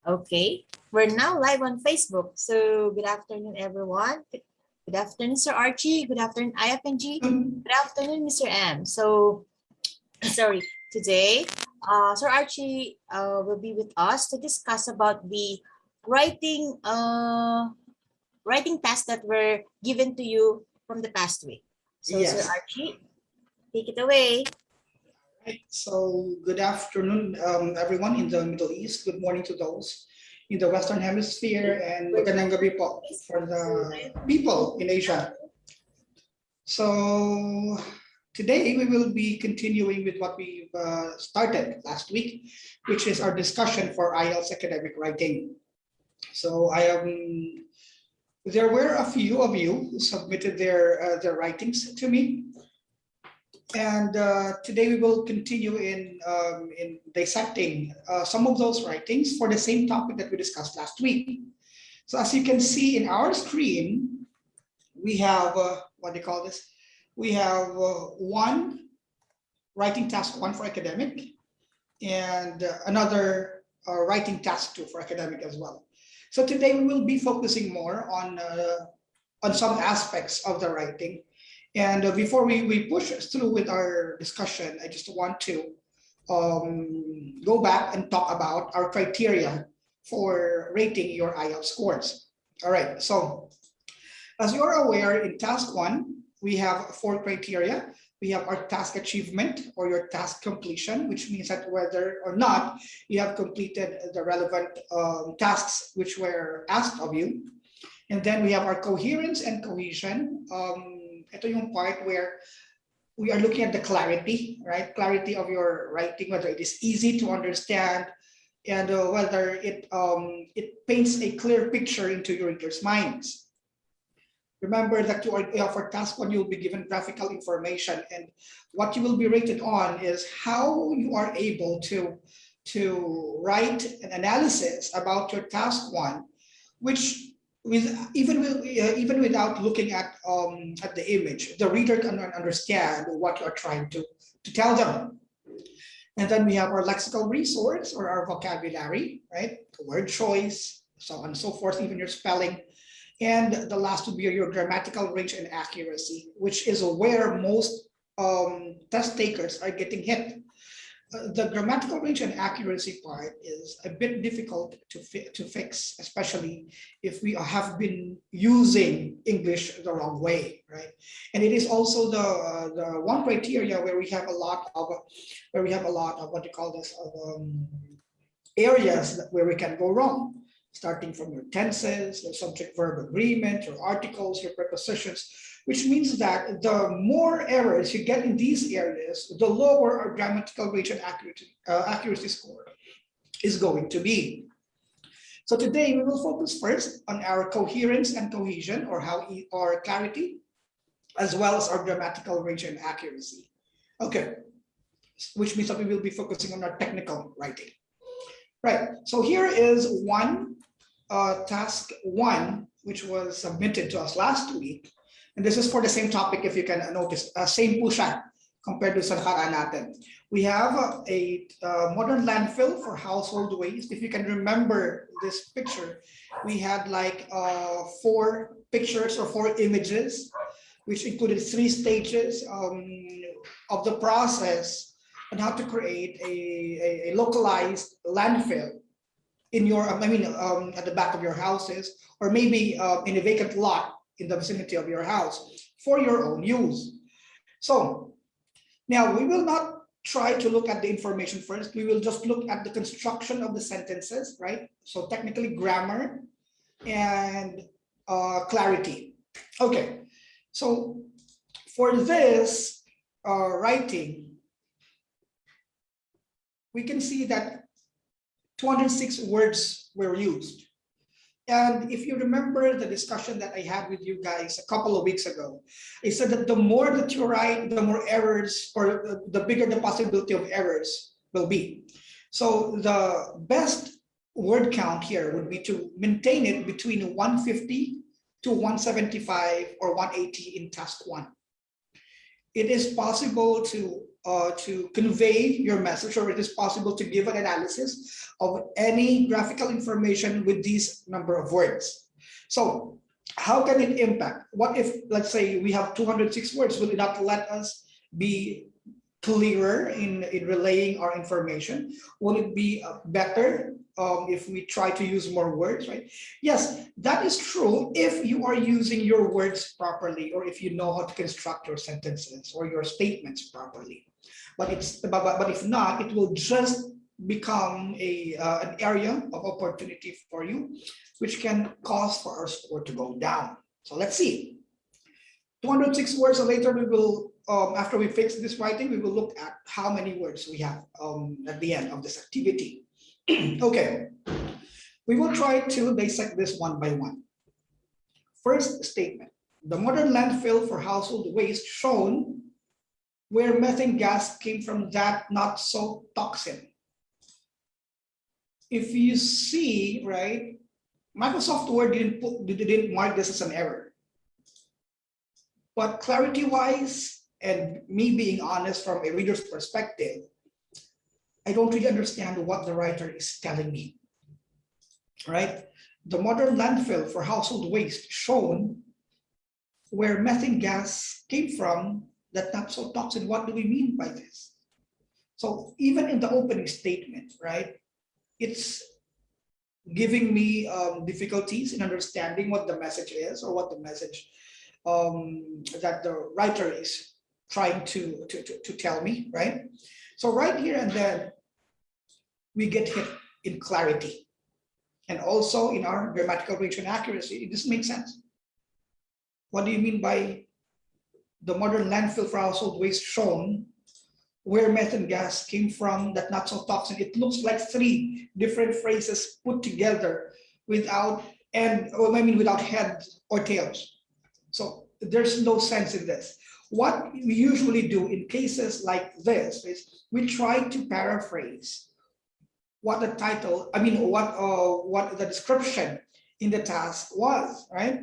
Okay, we're now live on Facebook. So good afternoon, everyone. Good afternoon, Sir Archie. Good afternoon, IFNG. Good afternoon, Mr. M. So, sorry, today, Sir Archie will be with us to discuss about the writing, writing tasks that were given to you from the past week. So, Sir Yes. Archie, take it away. Right. So good afternoon, everyone in the Middle East. Good morning to those in the Western Hemisphere, and magandang gabi po for the people in Asia. So today we will be continuing with what we started last week, which is our discussion for IELTS academic writing. So there were a few of you who submitted their writings to me. And today we will continue in dissecting some of those writings for the same topic that we discussed last week. So as you can see in our screen, we have, what do you call this? We have one writing task one for academic and another writing task two for academic as well. So today we will be focusing more on some aspects of the writing. And before we push through with our discussion, I just want to go back and talk about our criteria for rating your IELTS scores. All right, so as you're aware, in task one, we have 4 criteria. We have our task achievement or your task completion, which means that whether or not you have completed the relevant tasks which were asked of you. And then we have our coherence and cohesion. Ito yung part where we are looking at the clarity, right? Clarity of your writing, whether it is easy to understand and whether it paints a clear picture into your readers' minds. Remember that for task one, you'll be given graphical information, and what you will be rated on is how you are able to write an analysis about your task one, which even without looking at the image, the reader can understand what you're trying to tell them. And then we have our lexical resource or our vocabulary, right? Word choice, so on and so forth, even your spelling. And the last would be your grammatical range and accuracy, which is where most test takers are getting hit. The grammatical range and accuracy part is a bit difficult to fix, especially if we have been using English the wrong way, right? And it is also the one criteria where we have a lot of what do you call this areas where we can go wrong, starting from your tenses, your subject-verb agreement, your articles, your prepositions, which means that the more errors you get in these areas, the lower our grammatical range and accuracy score is going to be. So today we will focus first on our coherence and cohesion, or clarity, as well as our grammatical range and accuracy. Okay, which means that we will be focusing on our technical writing. Right, so here is one task one, which was submitted to us last week. And this is for the same topic, if you can notice, same po siya compared to sa nakaraan natin. We have a modern landfill for household waste. If you can remember this picture, we had like 4 pictures or 4 images, which included 3 stages of the process on how to create a localized landfill in your, at the back of your houses, or maybe in a vacant lot in the vicinity of your house for your own use. So now we will not try to look at the information first. We will just look at the construction of the sentences, right? So technically grammar and clarity. Okay, so for this writing, we can see that 206 words were used. And if you remember the discussion that I had with you guys a couple of weeks ago, I said that the more that you write, the more errors, or the bigger the possibility of errors will be. So the best word count here would be to maintain it between 150 to 175 or 180 in task one. It is possible to to convey your message, or it is possible to give an analysis of any graphical information with these number of words. So how can it impact? What if, let's say, we have 206 words? Will it not let us be clearer in relaying our information? Will it be better if we try to use more words, right? Yes, that is true if you are using your words properly, or if you know how to construct your sentences or your statements properly. But if not, it will just become an area of opportunity for you, which can cause for our score to go down. So let's see. 206 words, and later we will, after we fix this writing, we will look at how many words we have at the end of this activity. Okay, we will try to dissect this one by one. First statement: the modern landfill for household waste shown where methane gas came from that not so toxin. If you see, right, Microsoft Word didn't mark this as an error. But clarity-wise, and me being honest from a reader's perspective, I don't really understand what the writer is telling me, right? The modern landfill for household waste shown where methane gas came from that not so toxin. What do we mean by this? So even in the opening statement, right, it's giving me difficulties in understanding what the message is, or what the message that the writer is trying to tell me, right? So right here and then, we get hit in clarity, and also in our grammatical range and accuracy. This makes sense. What do you mean by the modern landfill for household waste shown where methane gas came from that not so toxin? It looks like three different phrases put together without without head or tails. So there's no sense in this. What we usually do in cases like this is we try to paraphrase what the title, what the description in the task was, right?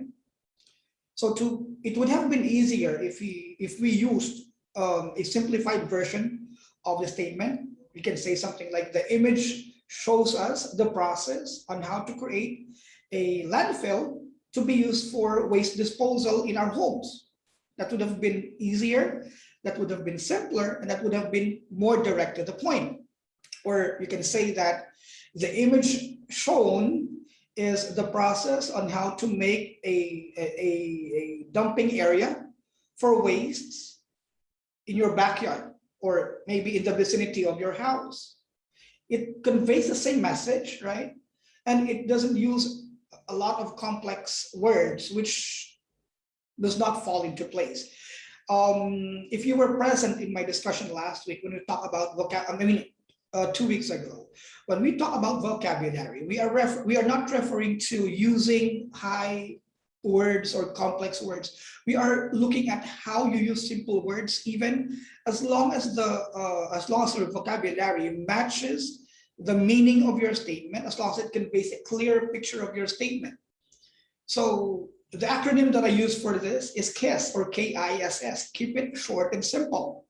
So it would have been easier if we used a simplified version of the statement. We can say something like, the image shows us the process on how to create a landfill to be used for waste disposal in our homes. That would have been easier, that would have been simpler, and that would have been more direct to the point. Or you can say that the image shown is the process on how to make a dumping area for wastes in your backyard, or maybe in the vicinity of your house. It conveys the same message, right? And it doesn't use a lot of complex words, which does not fall into place. If you were present in my discussion last week when we talked about 2 weeks ago, when we talk about vocabulary, we are not referring to using high words or complex words. We are looking at how you use simple words, even as long as the vocabulary matches the meaning of your statement, as long as it conveys a clear picture of your statement. So the acronym that I use for this is KISS, or KISS. Keep it short and simple.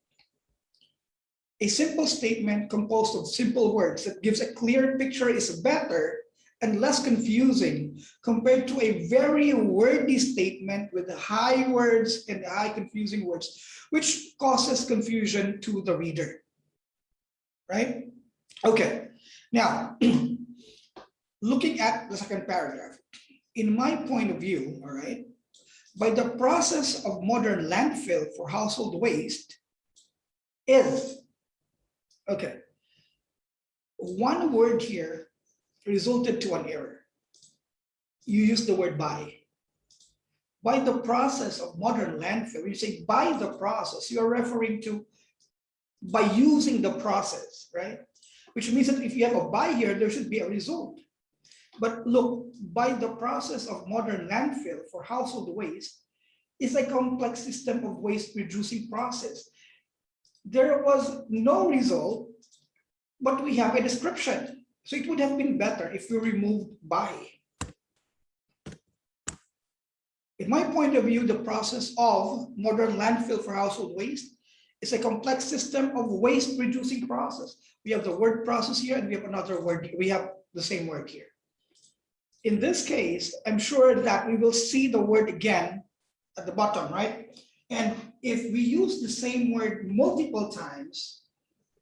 A simple statement composed of simple words that gives a clear picture is better and less confusing compared to a very wordy statement with high words and high confusing words, which causes confusion to the reader, right? Okay, now, looking at the second paragraph, in my point of view, all right, by the process of modern landfill for household waste is, okay, one word here resulted to an error. You use the word by. By the process of modern landfill, when you say by the process, you are referring to by using the process, right? Which means that if you have a by here, there should be a result. But look, by the process of modern landfill for household waste is a complex system of waste reducing process. There was no result, but we have a description. So it would have been better if we removed by. In my point of view, the process of modern landfill for household waste is a complex system of waste reducing process. We have the word process here, and we have another word. We have the same word here. In this case, I'm sure that we will see the word again at the bottom, right? And if we use the same word multiple times,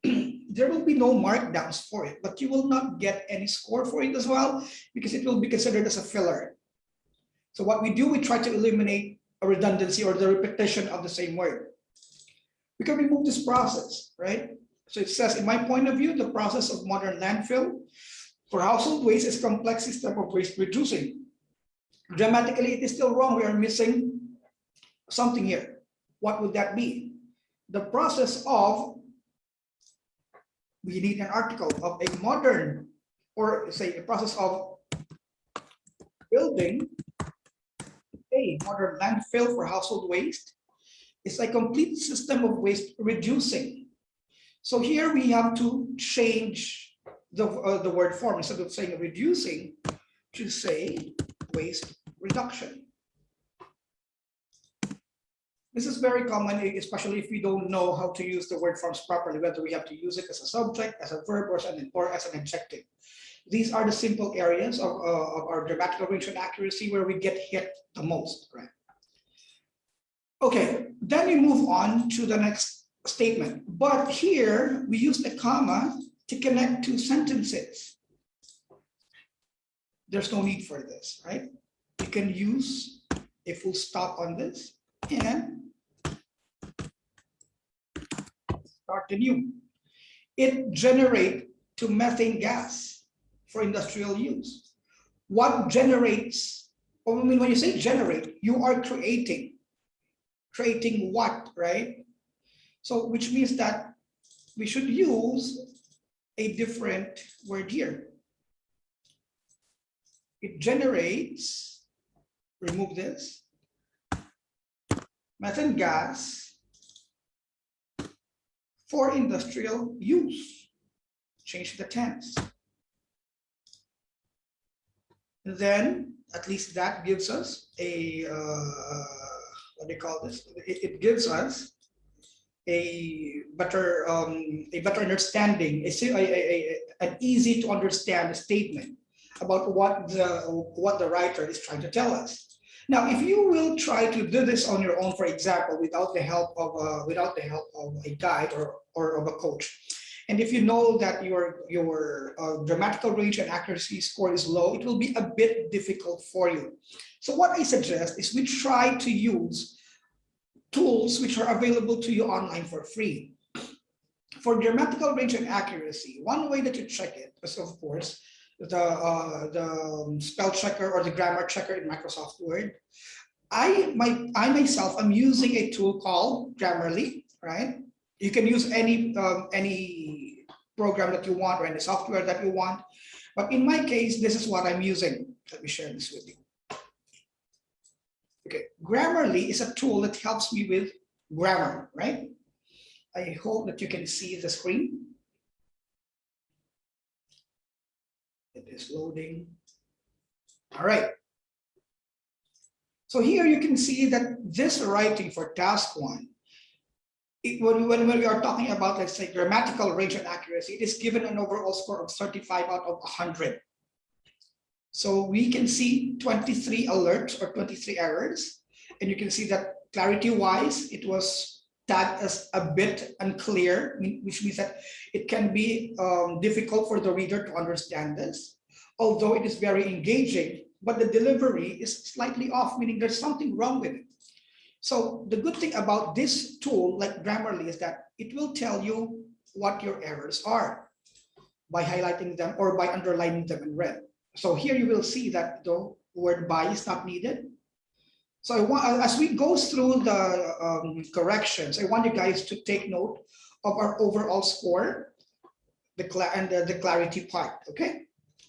there will be no markdowns for it, but you will not get any score for it as well, because it will be considered as a filler. So what we do, we try to eliminate a redundancy or the repetition of the same word. We can remove this process, right? So it says, in my point of view, the process of modern landfill for household waste is a complex system of waste reducing. Grammatically, it is still wrong. We are missing something here. What would that be? The process of, we need an article of a modern, or say a process of building a modern landfill for household waste is a complete system of waste reducing. So here we have to change the word form. Instead of saying reducing, to say waste reduction. This is very common, especially if we don't know how to use the word forms properly, whether we have to use it as a subject, as a verb, or as an adjective. These are the simple areas of our grammatical range and accuracy where we get hit the most, right? Okay, then we move on to the next statement. But here we use a comma to connect two sentences. There's no need for this, right? You can use a full stop on this and start anew. It generates to methane gas for industrial use. What generates, or I mean, when you say generate, you are creating. Creating what, right? So which means that we should use a different word here. It generates, remove this, methane gas for industrial use. Change the tense. And then at least that gives us a, what do you call this? It gives us a better understanding, an easy to understand statement about what the writer is trying to tell us. Now, if you will try to do this on your own, for example, without the help of a guide or of a coach, and if you know that your grammatical range and accuracy score is low, it will be a bit difficult for you. So what I suggest is we try to use tools which are available to you online for free. For grammatical range and accuracy, one way that you check it is, of course, the spell checker or the grammar checker in Microsoft Word. I myself am using a tool called Grammarly, right? You can use any program that you want or any software that you want. But in my case, this is what I'm using. Let me share this with you. Okay, Grammarly is a tool that helps me with grammar, right? I hope that you can see the screen. It is loading. All right. So here you can see that this writing for task one, when we are talking about, let's say, grammatical range and accuracy, it is given an overall score of 35 out of 100. So we can see 23 alerts or 23 errors. And you can see that clarity-wise, it was tagged as a bit unclear, which means that it can be difficult for the reader to understand this, although it is very engaging, but the delivery is slightly off, meaning there's something wrong with it. So the good thing about this tool, like Grammarly, is that it will tell you what your errors are by highlighting them or by underlining them in red. So here you will see that the word by is not needed. So as we go through the corrections, I want you guys to take note of our overall score, the clarity part, okay?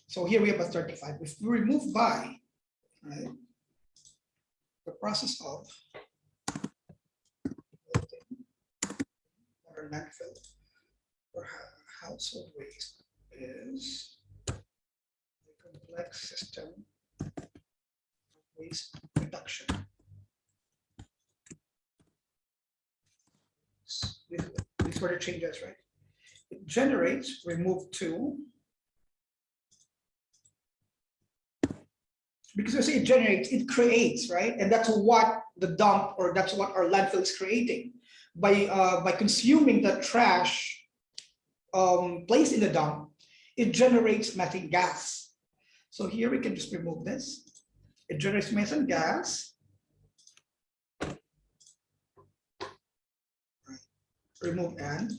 So here we have a 35. If we remove by, right, the process of our landfill or household waste is a complex system of waste reduction with these were the changes, right? It generates, remove 2. Because we say it generates, it creates, right? And that's what the dump, or that's what our landfill is creating. By consuming the trash placed in the dump, it generates methane gas. So here we can just remove this. It generates methane gas. Remove and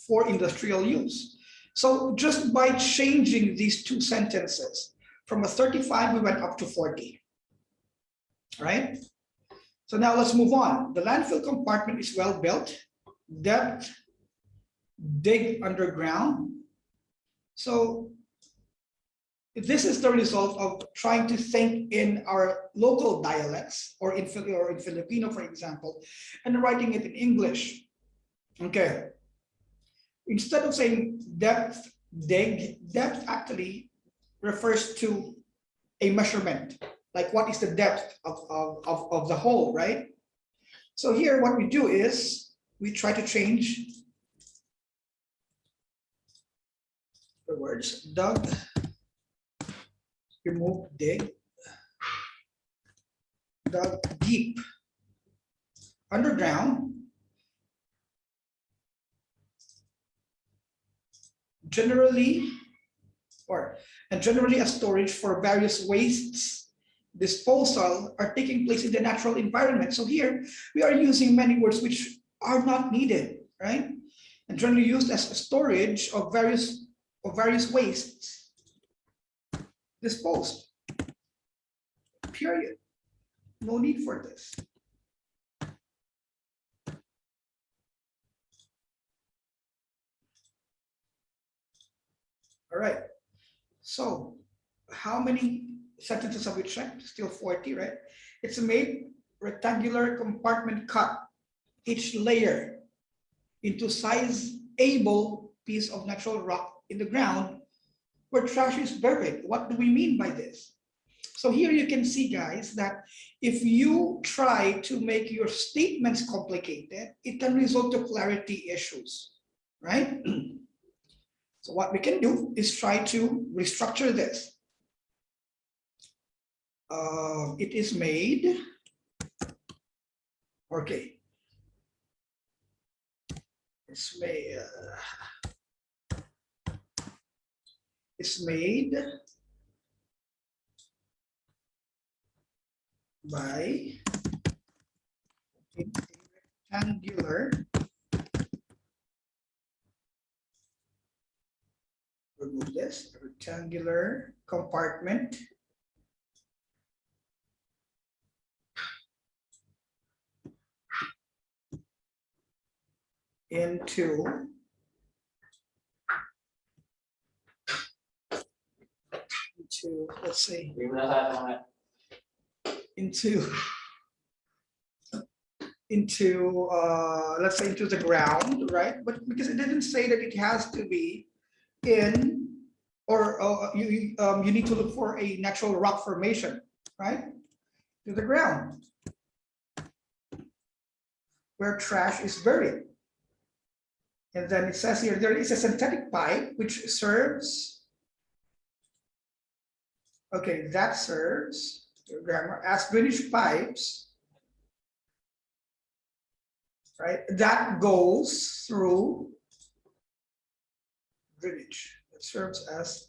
for industrial use. So just by changing these 2 sentences, from a 35, we went up to 40, right? So now let's move on. The landfill compartment is well built, depth, dig underground. So this is the result of trying to think in our local dialects, or in Filipino, for example, and writing it in English. Okay. Instead of saying depth, dig, depth actually refers to a measurement, like what is the depth of the hole, right? So here what we do is we try to change the words dug, remove dig, dug deep, underground, generally a storage for various wastes disposal are taking place in the natural environment. So here we are using many words which are not needed, right? And generally used as a storage of various wastes disposed. Period. No need for this. All right. So how many sentences have we checked? Still 40, right? It's made rectangular compartment cut each layer into size-able piece of natural rock in the ground where trash is buried. What do we mean by this? So here you can see, guys, that if you try to make your statements complicated, it can result to clarity issues, right? So what we can do is try to restructure this. It is made, okay. It's made by a rectangular, remove this, rectangular compartment into let's say let's say into the ground, right? But because it didn't say that it has to be in, or you need to look for a natural rock formation, right? To the ground where trash is buried. And then it says here, there is a synthetic pipe which serves, okay, that serves, grammar, as drainage pipes, right? That goes through drainage. It serves as,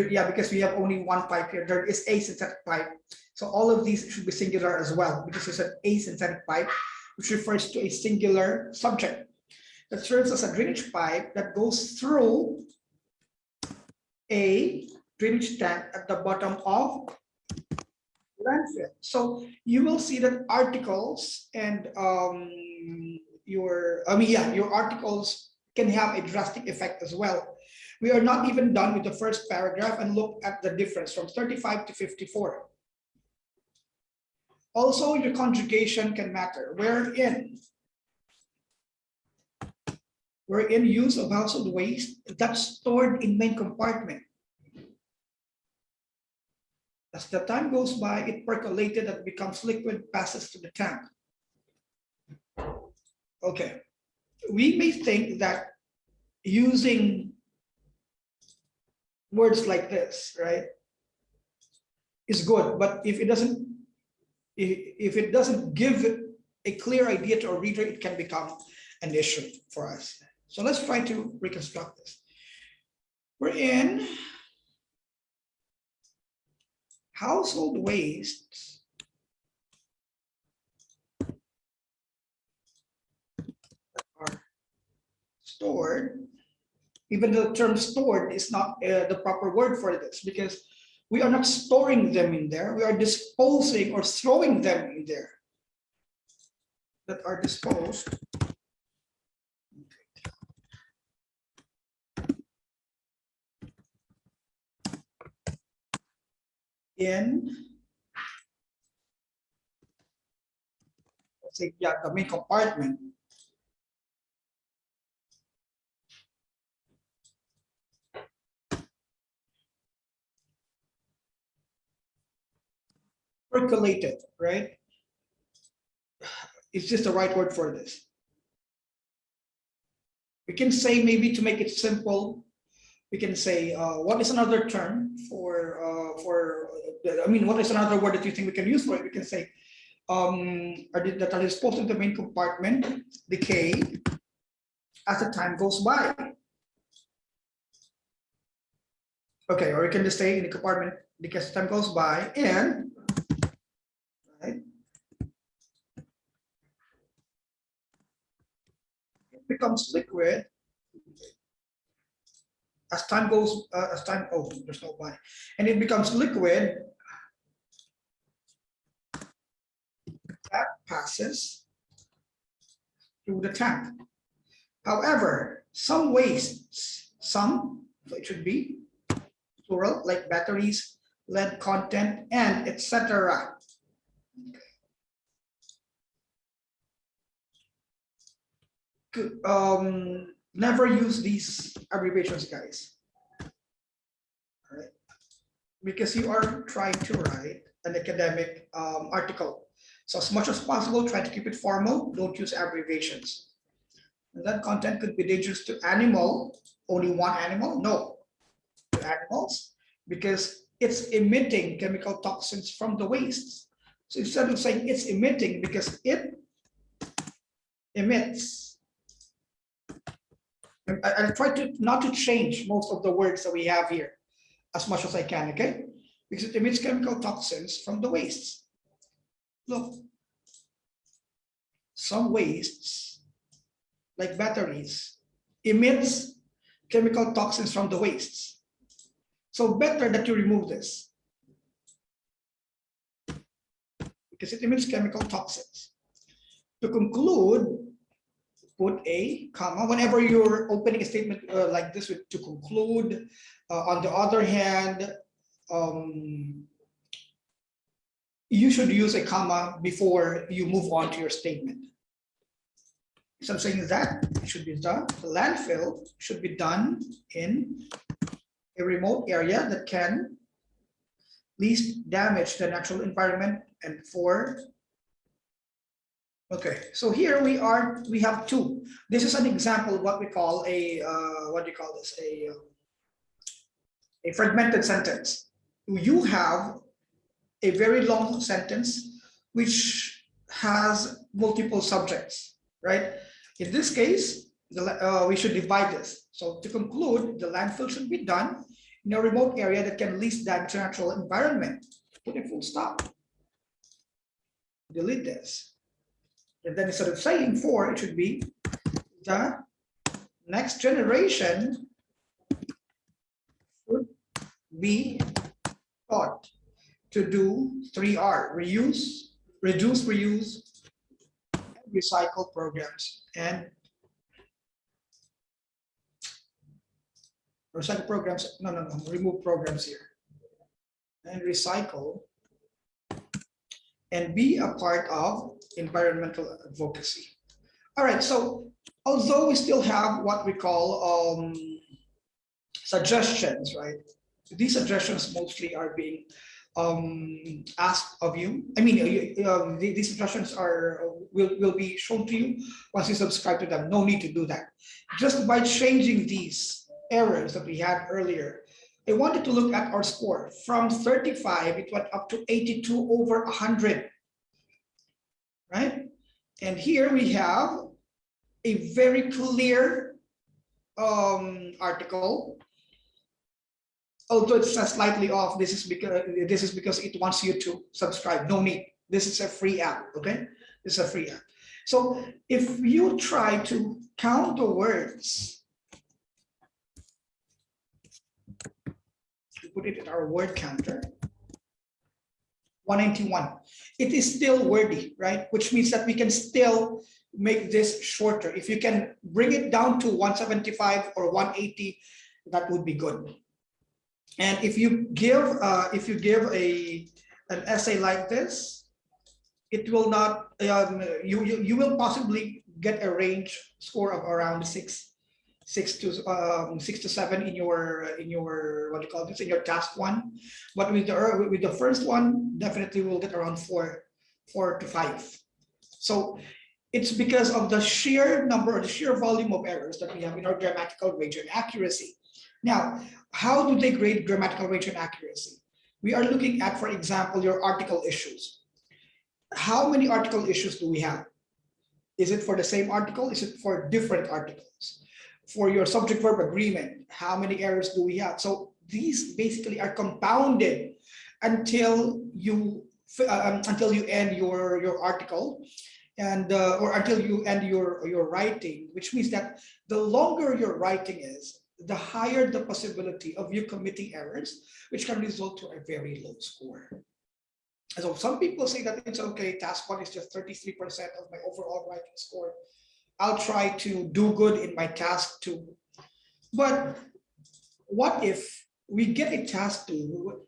yeah, because we have only one pipe here. There is a synthetic pipe. So all of these should be singular as well, because it's an a synthetic pipe, which refers to a singular subject that serves as a drainage pipe that goes through a drainage tank at the bottom of landfill. So you will see that articles and your articles can have a drastic effect as well. We are not even done with the first paragraph, and look at the difference from 35 to 54. Also, your conjugation can matter. Wherein use of household waste that's stored in main compartment. As the time goes by, it percolated and becomes liquid, passes to the tank. Okay, we may think that using words like this, right, is good, but if it doesn't give a clear idea to a reader, it can become an issue for us. So let's try to reconstruct this. We're in household wastes are stored. Even the term stored is not the proper word for this, because we are not storing them in there. We are disposing or throwing them in there, that are disposed in, let's say, yeah, the main compartment. Percolated, right? Is this the right word for this? We can say, maybe to make it simple, we can say, what is another term I mean, what is another word that you think we can use for it? We can say, that are disposed in the main compartment decay as the time goes by. Okay, or we can just say in the compartment decay as the time goes by, and right, it becomes liquid as time goes, oh, there's no by, and it becomes liquid that passes through the tank. However, some wastes, so it should be plural, like batteries, lead content, and etc. Never use these abbreviations, guys. All right, because you are trying to write an academic article. So as much as possible, try to keep it formal. Don't use abbreviations. And that content could be dangerous to animal. Only one animal? No, to animals, because it's emitting chemical toxins from the wastes. So instead of saying it's emitting, because it emits, I try to not to change most of the words that we have here as much as I can, okay? Because it emits chemical toxins from the wastes. Look, some wastes, like batteries, emits chemical toxins from the wastes. So better that you remove this, because it emits chemical toxins. To conclude, put a comma whenever you're opening a statement like this with to conclude. On the other hand, you should use a comma before you move on to your statement. So I'm saying that it should be done. The landfill should be done in a remote area that can least damage the natural environment and for. Okay, so here we have two. This is an example of what we call a what do you call this? A fragmented sentence. You have a very long sentence which has multiple subjects, right? In this case, we should divide this. So to conclude, the landfill should be done in a remote area that can least damage the natural environment. Put a full stop. Delete this. And then instead of saying for, it should be the next generation should be taught to do 3R: reuse, reduce, reuse, and recycle programs. And recycle programs, no, remove programs here. And recycle, and be a part of environmental advocacy. All right, so although we still have what we call suggestions, right? These suggestions mostly are being asked of you. I mean, these instructions will be shown to you once you subscribe to them. No need to do that. Just by changing these errors that we had earlier, I wanted to look at our score. From 35, it went up to 82 over 100, right? And here we have a very clear article. Although it says slightly off, this is because it wants you to subscribe. No need. This is a free app. Okay, this is a free app. So if you try to count the words, we put it in our word counter. 191. It is still wordy, right? Which means that we can still make this shorter. If you can bring it down to 175 or 180, that would be good. And if you give an essay like this, it will not you will possibly get a range score of around six to seven in your what do you call this, in your task one. But with the first one, definitely we'll get around four to five. So it's because of the sheer number or the sheer volume of errors that we have in our grammatical range and accuracy. Now, how do they grade grammatical range and accuracy? We are looking at, for example, your article issues. How many article issues do we have? Is it for the same article? Is it for different articles? For your subject verb agreement, how many errors do we have? So these basically are compounded until you end your article, and or until you end your writing, which means that the longer your writing is, the higher the possibility of you committing errors, which can result to a very low score. So some people say that it's okay, task one is just 33% of my overall writing score. I'll try to do good in my task two. But what if we get a task two?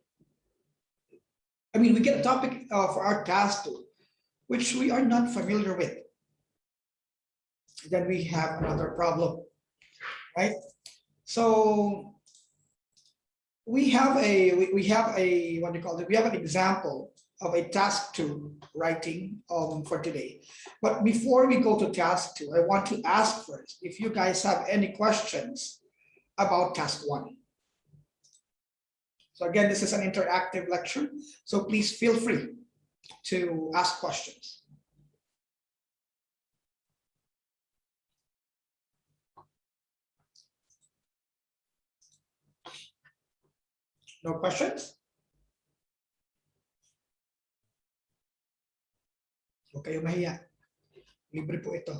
I mean, we get a topic for our task two, which we are not familiar with. Then we have another problem, right? So we have a what do you call it? We have an example of a task two writing for today. But before we go to task two, I want to ask first if you guys have any questions about task one. So again, this is an interactive lecture, so please feel free to ask questions. No questions? Huwag kayo mahiya. Libre po ito.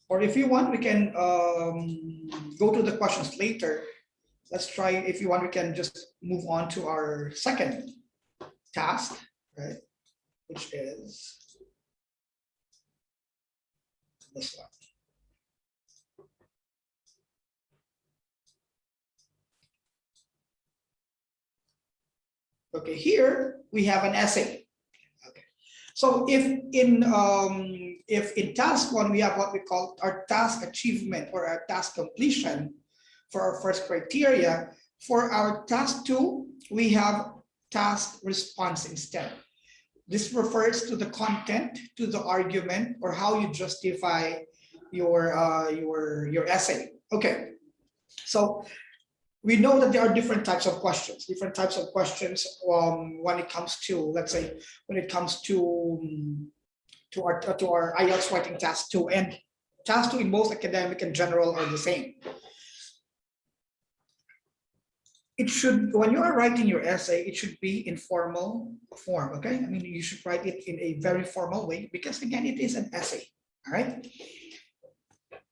Or if you want, we can go to the questions later. Let's try, if you want, we can just move on to our second task, right? Which is this one. Okay, here we have an essay. Okay, so if in task one we have what we call our task achievement or our task completion for our first criteria, for our task two we have task response instead. This refers to the content, to the argument, or how you justify your essay. Okay, so we know that there are different types of questions. When it comes to, let's say, when it comes to our IELTS writing task two, and task two in both academic and general are the same. It should, when you are writing your essay, it should be in formal form, okay? I mean, you should write it in a very formal way because, again, it is an essay, all right?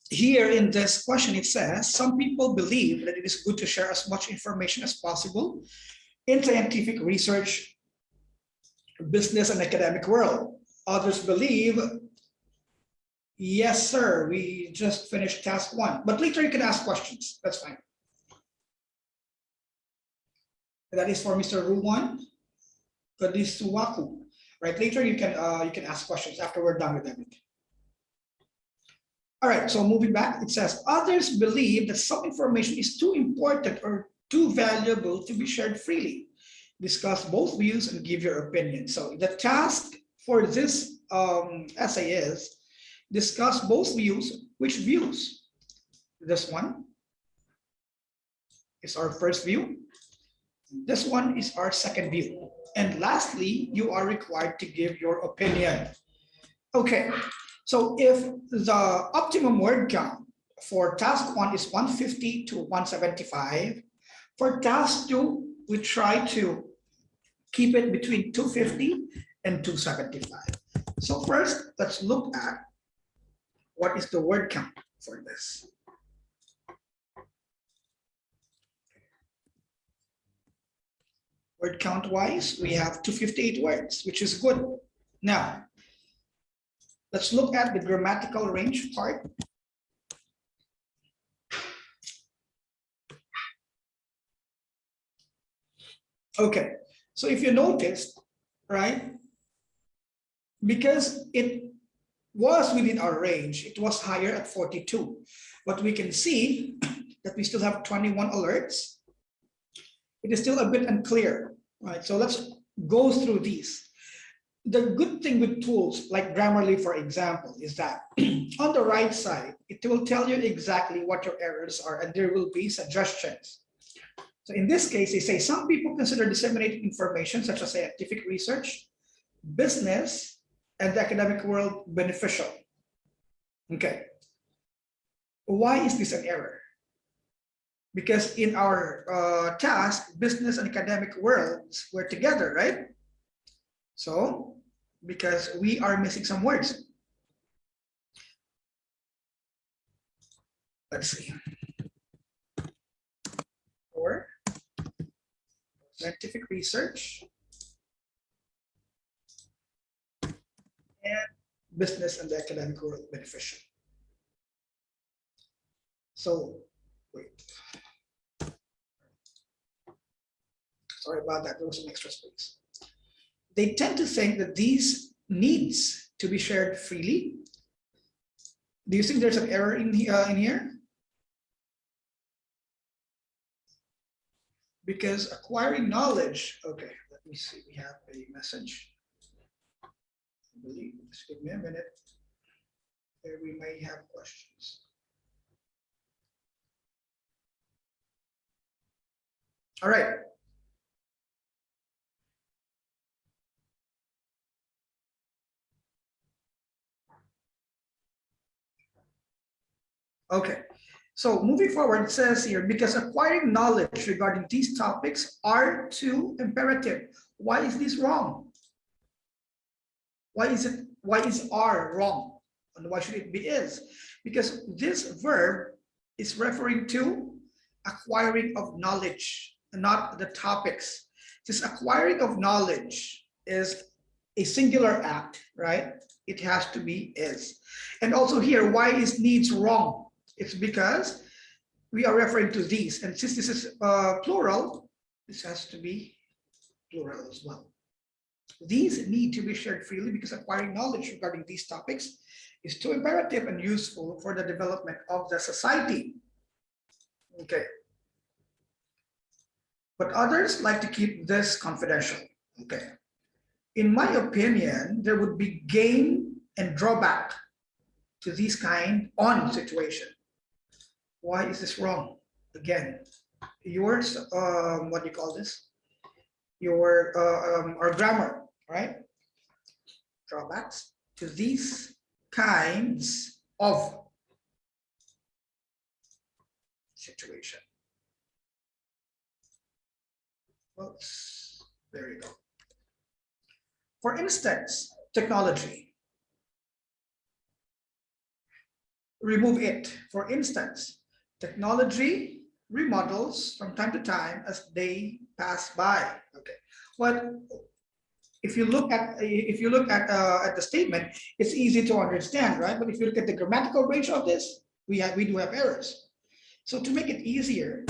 Here in this question, it says, some people believe that it is good to share as much information as possible in scientific research, business, and academic world. Others believe, yes, sir, we just finished task one. But later you can ask questions, that's fine. That is for Mr. Ruwan Kadisuwaku. Right, later you can ask questions after we're done with everything. All right, so moving back, it says others believe that some information is too important or too valuable to be shared freely. Discuss both views and give your opinion. So the task for this essay is discuss both views. Which views? This one is our first view. This one is our second view. And lastly, you are required to give your opinion. Okay, so if the optimum word count for task 1 is 150 to 175, for task 2, we try to keep it between 250 and 275. So first, let's look at what is the word count for this. Word count wise, we have 258 words, which is good. Now, let's look at the grammatical range part. Okay, so if you noticed, right, because it was within our range, it was higher at 42. But we can see that we still have 21 alerts. It is still a bit unclear, right? So let's go through these. The good thing with tools like Grammarly, for example, is that on the right side, it will tell you exactly what your errors are, and there will be suggestions. So in this case, they say some people consider disseminating information such as scientific research, business, and the academic world beneficial. Okay. Why is this an error? Because in our task, business and academic worlds were together, right? So, because we are missing some words. Let's see. Or scientific research and business and the academic world beneficial. So, wait. Sorry about that, there was some extra space. They tend to think that these needs to be shared freely. Do you think there's an error in here? Because acquiring knowledge, okay, let me see, we have a message. I believe, just give me a minute. There we may have questions. All right. Okay, so moving forward, it says here, because acquiring knowledge regarding these topics are too imperative. Why is this wrong? Why is are wrong? And why should it be is? Because this verb is referring to acquiring of knowledge, not the topics. This acquiring of knowledge is a singular act, right? It has to be is. And also here, why is needs wrong? It's because we are referring to these. And since this is plural, this has to be plural as well. These need to be shared freely because acquiring knowledge regarding these topics is too imperative and useful for the development of the society. Okay. But others like to keep this confidential. Okay. In my opinion, there would be gain and drawback to this kind on situation. Why is this wrong? Again, yours, what do you call this? Your or grammar, right? Drawbacks to these kinds of situation. Well, there you go. For instance, technology. Remove it. For instance, technology remodels from time to time as they pass by. Okay. But if you look at the statement, it's easy to understand, right? But if you look at the grammatical range of this, we do have errors. So to make it easier,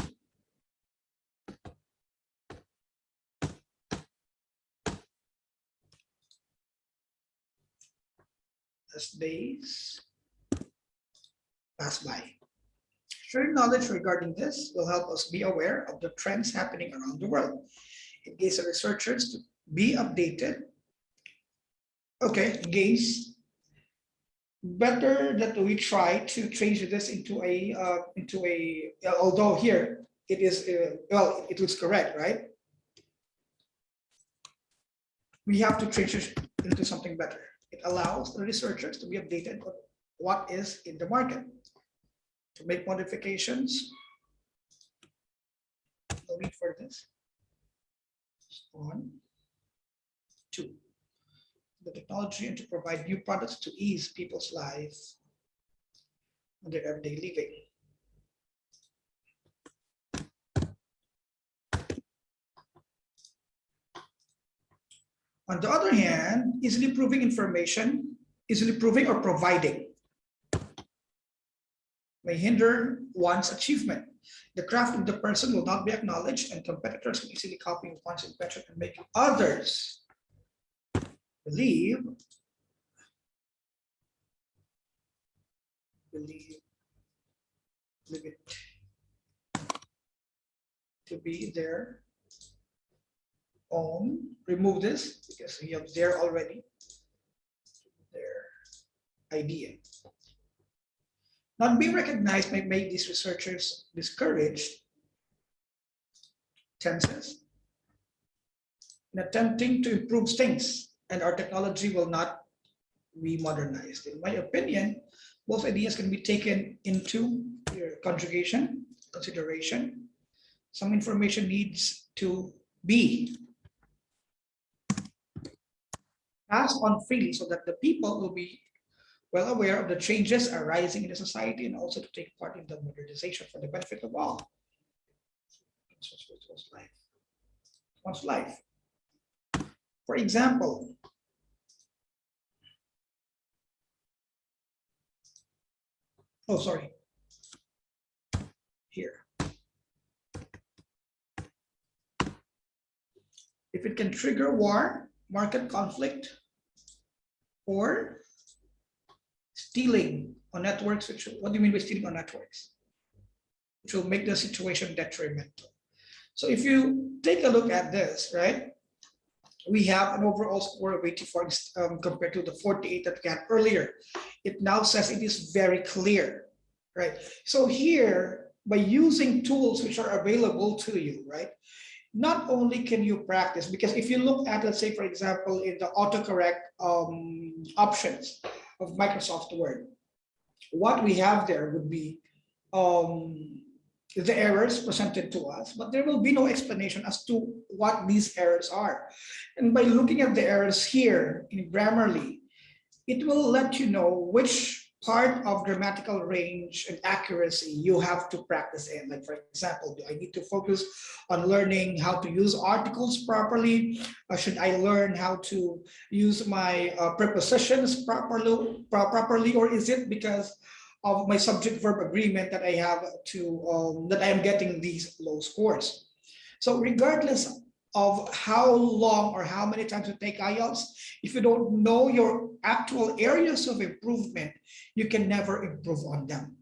as days pass by. Sharing knowledge regarding this will help us be aware of the trends happening around the world. It gives the researchers to be updated. Okay, gains. Better that we try to change this into a. Although here it is well, it looks correct, right? We have to change it into something better. It allows the researchers to be updated on what is in the market. To make modifications, no need for this. On two, the technology and to provide new products to ease people's lives and their everyday living. On the other hand, easily proving information, easily proving or providing may hinder one's achievement. The craft of the person will not be acknowledged, and competitors can easily copy one's invention and make others believe it to be their own. Remove this because we have there already their idea. Not being recognized may make these researchers discouraged tenses in attempting to improve things, and our technology will not be modernized. In my opinion, both ideas can be taken into conjugation, consideration. Some information needs to be passed on freely so that the people will be well aware of the changes arising in the society and also to take part in the modernization for the benefit of all. One's life. For example, oh, sorry, here. If it can trigger war, market conflict, or stealing on networks, which, what do you mean by stealing on networks? Which will make the situation detrimental. So if you take a look at this, right, we have an overall score of 84 compared to the 48 that we had earlier. It now says it is very clear, right? So here, by using tools which are available to you, right, not only can you practice, because if you look at, let's say, for example, in the autocorrect options of Microsoft Word, what we have there would be the errors presented to us, but there will be no explanation as to what these errors are. And by looking at the errors here in Grammarly, it will let you know which part of grammatical range and accuracy you have to practice in. Like, for example, do I need to focus on learning how to use articles properly? Or should I learn how to use my prepositions properly? Or is it because of my subject verb agreement that I have to, that I am getting these low scores? So regardless of how long or how many times you take IELTS, if you don't know your actual areas of improvement, you can never improve on them.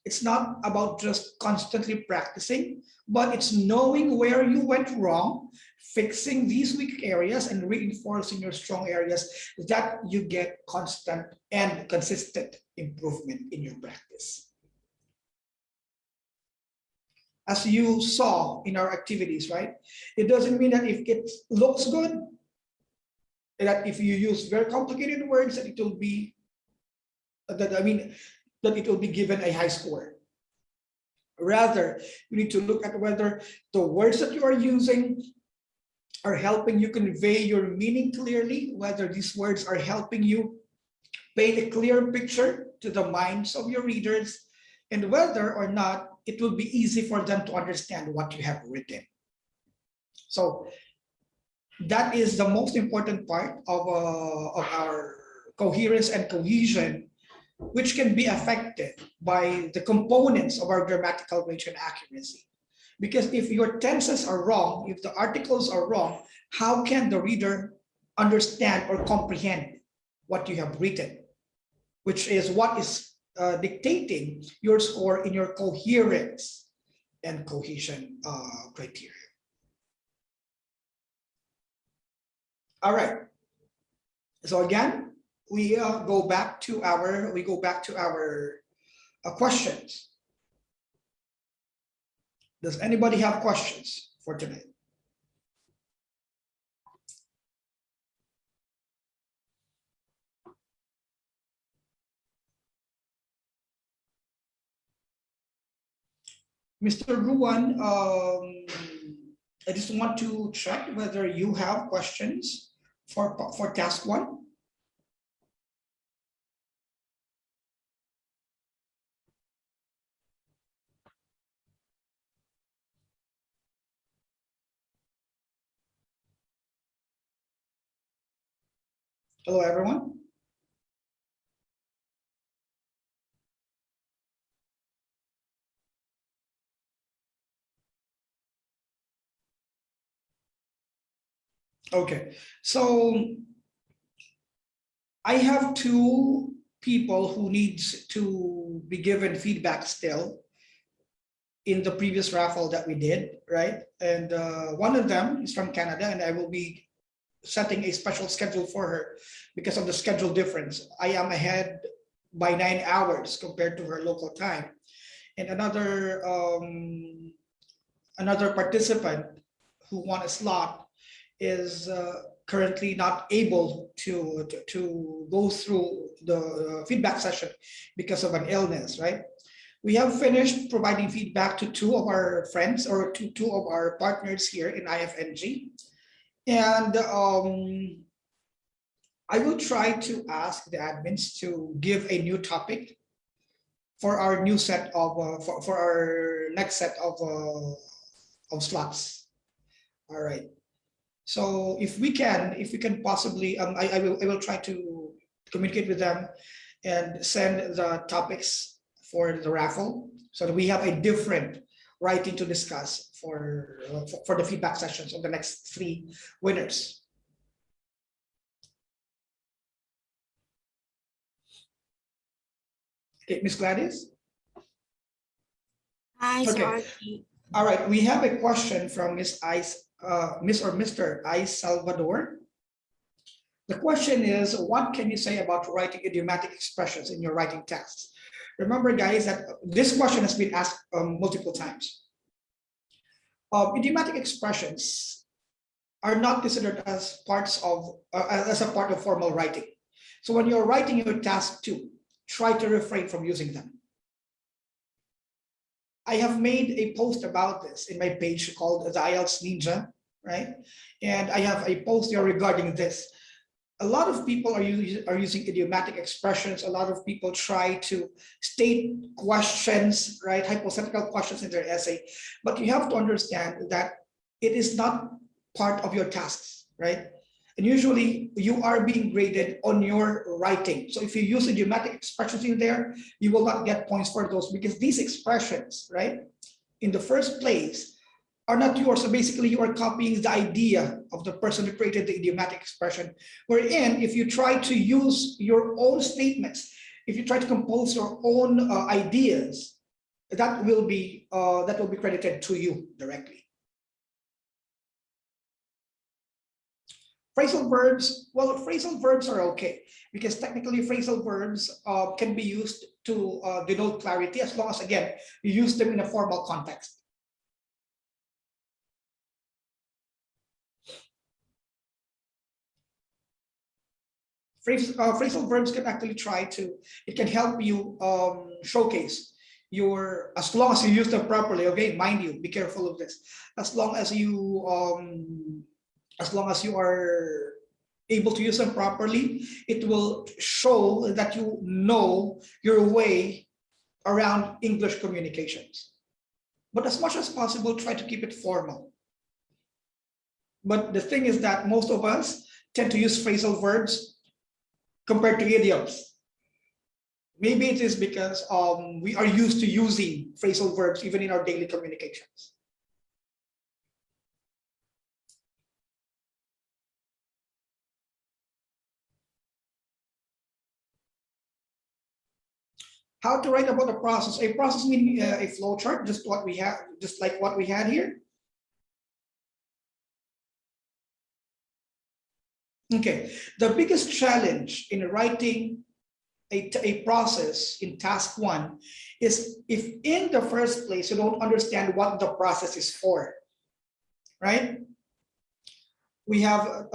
It's not about just constantly practicing, but it's knowing where you went wrong, fixing these weak areas and reinforcing your strong areas, that you get constant and consistent improvement in your practice. As you saw in our activities, right? It doesn't mean that if it looks good, that if you use very complicated words, that it will be, that it will be given a high score. Rather, you need to look at whether the words that you are using are helping you convey your meaning clearly, whether these words are helping you paint a clear picture to the minds of your readers, and whether or not it will be easy for them to understand what you have written. So that is the most important part of our coherence and cohesion, which can be affected by the components of our grammatical range and accuracy. Because if your tenses are wrong, if the articles are wrong, how can the reader understand or comprehend what you have written? Which is what is dictating your score in your coherence and cohesion criteria. All right. So again, we go back to our questions. Does anybody have questions for tonight? Mr. Ruan, I just want to check whether you have questions for task one. Hello, everyone. Okay, so I have two people who needs to be given feedback still in the previous raffle that we did, right? And one of them is from Canada, and I will be setting a special schedule for her because of the schedule difference. I am ahead by 9 hours compared to her local time. And another participant who won a slot is currently not able to go through the feedback session because of an illness, right? We have finished providing feedback to two of our friends or to two of our partners here in IFNG. And I will try to ask the admins to give a new topic for our new set of, for our next set of slots. All right. So if we can possibly, I will try to communicate with them and send the topics for the raffle so that we have a different writing to discuss for the feedback sessions of the next three winners. Okay, Miss Gladys. Hi, Sir Okay. Archie. All right. We have a question from Miss Miss or Mr. Ice Salvador. The question is, what can you say about writing idiomatic expressions in your writing tests? Remember, guys, that this question has been asked multiple times. Idiomatic expressions are not considered as as a part of formal writing. So when you're writing your task 2, try to refrain from using them. I have made a post about this in my page called the Ielts Ninja, right? And I have a post here regarding this. A lot of people are using idiomatic expressions. A lot of people try to state questions, right? Hypothetical questions in their essay. But you have to understand that it is not part of your tasks, right? And usually you are being graded on your writing. So if you use idiomatic expressions in there, you will not get points for those because these expressions, right, in the first place, are not yours. So basically you are copying the idea of the person who created the idiomatic expression. Wherein if you try to use your own statements, if you try to compose your own ideas, that will be credited to you directly. Phrasal verbs, well, phrasal verbs are okay because technically phrasal verbs can be used to denote clarity as long as, again, you use them in a formal context. Phrasal verbs can actually it can help you showcase as long as you use them properly, okay? Mind you, be careful of this. As long as you are able to use them properly, it will show that you know your way around English communications. But as much as possible, try to keep it formal. But the thing is that most of us tend to use phrasal verbs compared to idioms. Maybe it is because we are used to using phrasal verbs even in our daily communications. How to write about a process? A process means a flow chart, just what we have, just like what we had here. Okay, the biggest challenge in writing a process in task 1 is if in the first place you don't understand what the process is for, right? We have,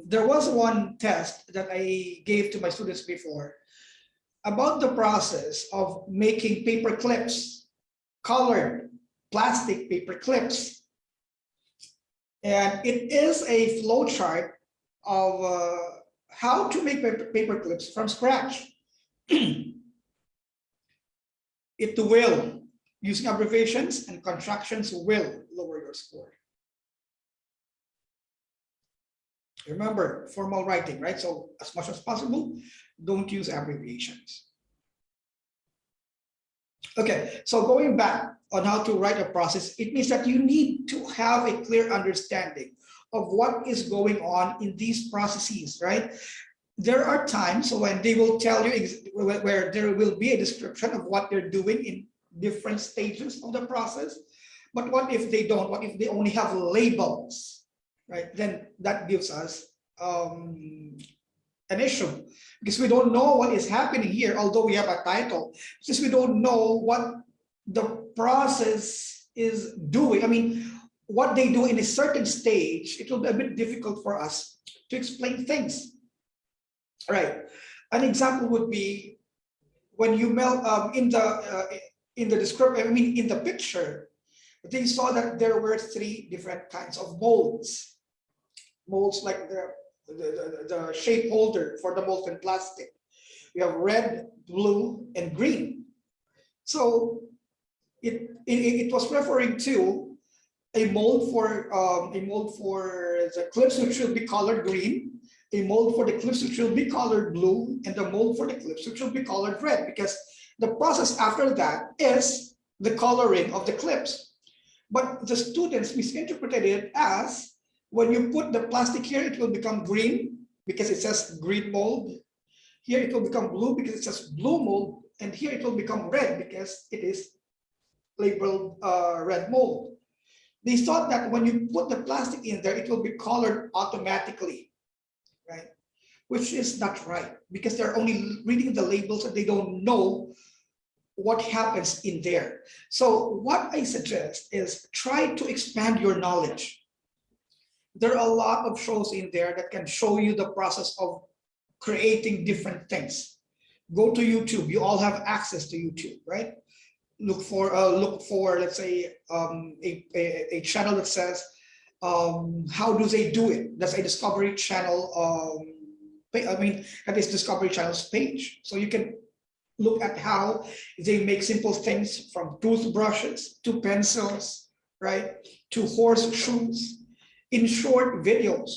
there was one test that I gave to my students before about the process of making paper clips, colored plastic paper clips. And it is a flow chart of how to make paper clips from scratch. It will, using abbreviations and contractions, will lower your score. Remember, formal writing, right? So as much as possible, don't use abbreviations. Okay, so going back on how to write a process, it means that you need to have a clear understanding of what is going on in these processes, right? There are times when they will tell you where there will be a description of what they're doing in different stages of the process. But what if they don't? What if they only have labels, right? Then that gives us an issue because we don't know what is happening here, although we have a title, since we don't know what the process is doing. I mean, what they do in a certain stage, it will be a bit difficult for us to explain things. Right. An example would be when you melt in the description. I mean, in the picture, they saw that there were 3 different kinds of molds. Molds like the shape holder for the molten plastic. We have red, blue, and green. So it was referring to a mold for the clips which should be colored green, a mold for the clips which will be colored blue, and the mold for the clips which will be colored red, because the process after that is the coloring of the clips. But the students misinterpreted it as when you put the plastic here, it will become green because it says green mold. Here it will become blue because it says blue mold, and here it will become red because it is labeled red mold. They thought that when you put the plastic in there, it will be colored automatically, right? Which is not right, because they're only reading the labels and they don't know what happens in there. So what I suggest is try to expand your knowledge. There are a lot of shows in there that can show you the process of creating different things. Go to YouTube. You all have access to YouTube, right? Look for let's say a channel that says how do they do it. That's a Discovery Channel. I mean, that is Discovery Channel's page. So you can look at how they make simple things from toothbrushes to pencils, right, to horseshoes. In short videos,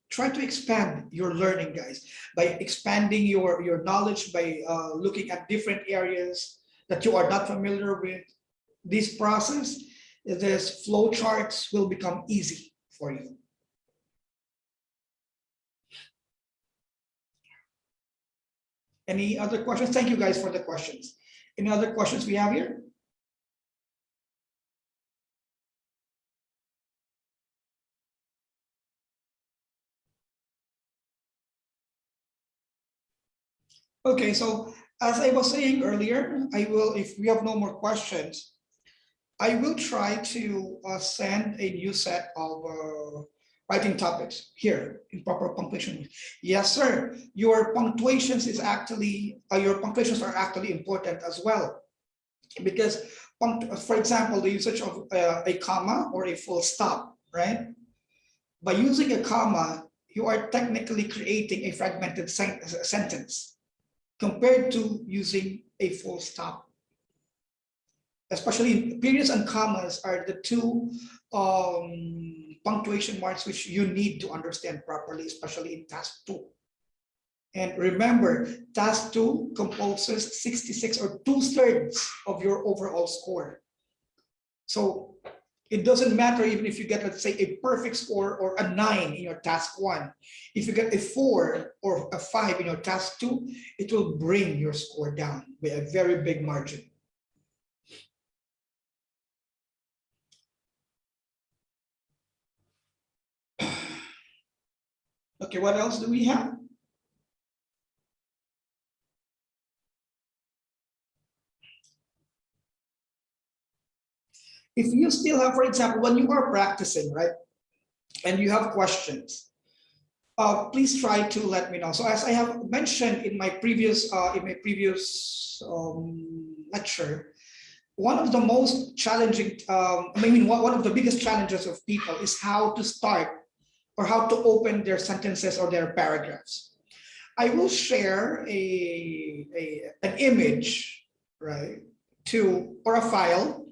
try to expand your learning, guys, by expanding your knowledge, by looking at different areas that you are not familiar with. This process, this flow charts will become easy for you. Any other questions? Thank you guys for the questions. Any other questions we have here? Okay, so as I was saying earlier, I will, if we have no more questions, I will try to send a new set of writing topics here in proper punctuation. Yes, sir. Your punctuations is actually your punctuations are actually important as well, because for example, the usage of a comma or a full stop, right? By using a comma, you are technically creating a fragmented sentence compared to using a full stop. Especially periods and commas are the 2 punctuation marks which you need to understand properly, especially in task 2. And remember, task 2 composes 66 or 2/3 of your overall score. So It doesn't matter even if you get, let's say, a perfect score or a 9 in your task 1. If you get a 4 or a 5 in your task 2, it will bring your score down by a very big margin. Okay, what else do we have? If you still have, for example, when you are practicing, right, and you have questions, please try to let me know. So as I have mentioned in my previous lecture, one of the most challenging, one of the biggest challenges of people is how to start or how to open their sentences or their paragraphs. I will share an image, right, or a file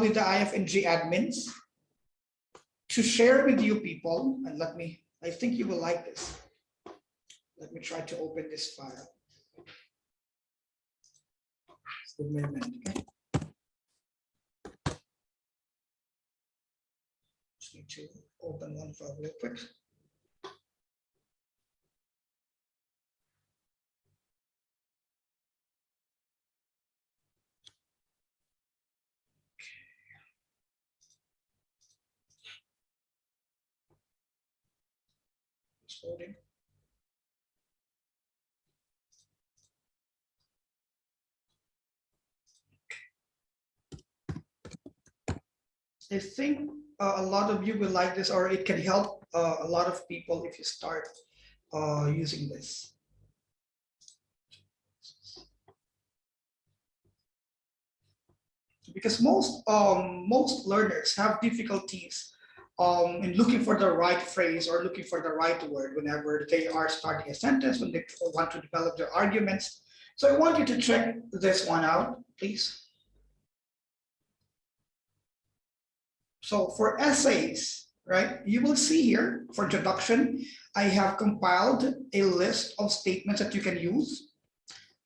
with the IFNG admins to share with you people. And I think you will like this. Let me try to open this file. Just give me a minute, okay? Just need to open one file real quick. It's loading. I think a lot of you will like this, or it can help a lot of people if you start using this. Because most learners have difficulties in looking for the right phrase or looking for the right word whenever they are starting a sentence, when they want to develop their arguments. So I want you to check this one out, please. So for essays, right, you will see here for introduction, I have compiled a list of statements that you can use,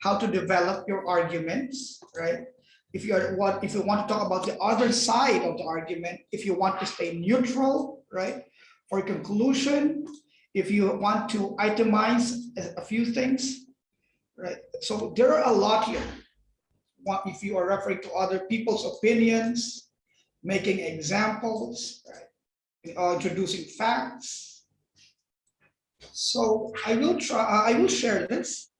how to develop your arguments, right? If you want to talk about the other side of the argument, if you want to stay neutral, right? For conclusion, if you want to itemize a few things, right? So there are a lot here. If you are referring to other people's opinions, making examples, right? Introducing facts. So I will share this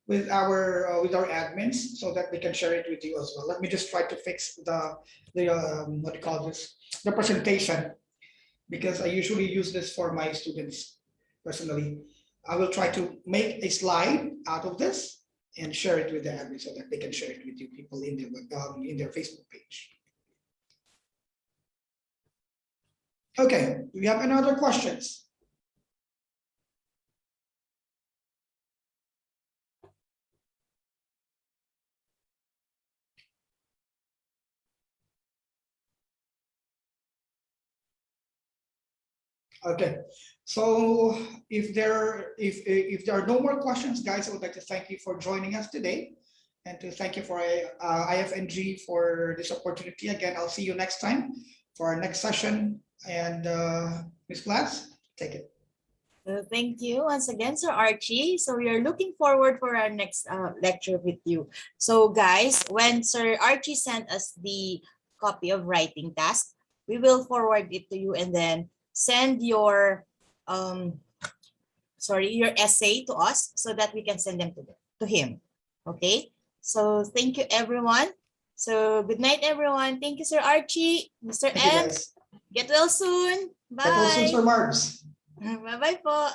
with our admins so that they can share it with you as well. Let me just try to fix the what do you call this, the presentation, because I usually use this for my students personally. I will try to make a slide out of this and share it with the admin so that they can share it with you people in their Facebook page. Okay, do we have any other questions? Okay, so if there are no more questions, guys, I would like to thank you for joining us today, and to thank you for IFNG for this opportunity. Again, I'll see you next time for our next session. And Ms. Glass, take it. So thank you once again, Sir Archie. So we are looking forward for our next lecture with you. So guys, when Sir Archie sent us the copy of writing task, we will forward it to you and then send your your essay to us so that we can send them to him. Okay. So thank you, everyone. So good night, everyone. Thank you, Sir Archie, Mr. Thank you, M. guys. Get well soon. Bye. Get well soon, Sir Marbs. Bye-bye po.